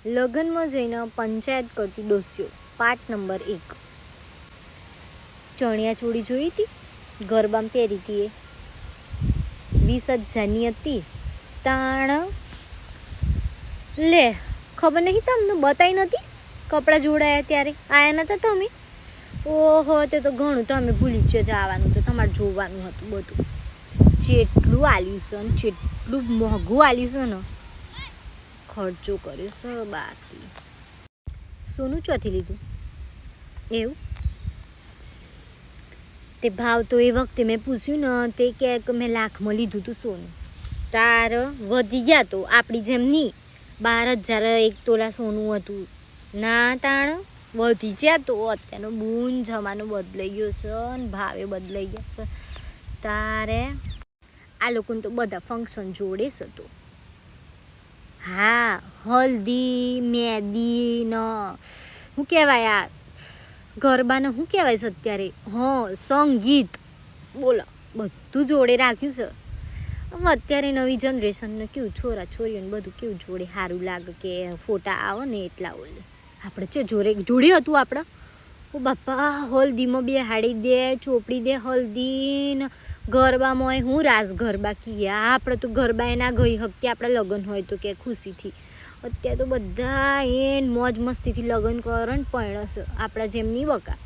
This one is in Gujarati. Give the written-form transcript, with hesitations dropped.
લગ્નમાં જઈને પંચાયત કરતી ડોસીઓ પાર્ટ નંબર 1। ચણિયા ચોળી જોઈ હતી, ગરબામાં પહેરી હતી, એ 20,000ની હતી। તાણ લે ખબર નહીં તમને બતાવી નથી, કપડાં જોડાયા ત્યારે આયા નતા તમે? ઓહો, તે તો ઘણું તમે ભૂલી જ જવાનું, તો તમારે જોવાનું હતું બધું। જેટલું આલ્યું છે ને જેટલું મોંઘું આલ્યું છે ને, ખર્ચો કર્યો છે બાકી। સોનું ચોથી લીધું એવું? તે ભાવ તો એ વખતે મેં પૂછ્યું ને, તે કે મેં લાખમાં લીધું હતું સોનું। તાર વધી ગયા તો આપણી જેમ નહીં, 12,000 1 તોલા સોનું હતું ના, તાણ વધી ગયા તો અત્યારનો બૂન જમાનો બદલાઈ ગયો છે ને ભાવે બદલાઈ ગયા છે। તારે આ લોકોને તો બધા ફંક્શન જોડે છે તો, હા, હલ્દી મહેંદી ને શું કહેવાય, આ ગરબાને શું કહેવાય છે અત્યારે, હા સંગીત, બોલો બધું જોડે રાખ્યું છે। અત્યારે નવી જનરેશનને કેવું છોરા છોરીઓને બધું કેવું જોડે સારું લાગે કે ફોટા આવે ને એટલા ઓલે, આપણે છે જોડે હતું આપણે। ઓ બાપા, હલ્દીમાં બેહાડી દે, ચોપડી દે હલ્દી ને ગરબામાં હું રાસ ગરબા કીયા, આપણે તો ગરબા એના ગઈ હકીએ આપણે લગ્ન હોય તો કે ખુશીથી। અત્યારે તો બધા મોજ મસ્તીથી લગ્ન કરે ને પરણે છે, આપણા જેમ નહીં બકા।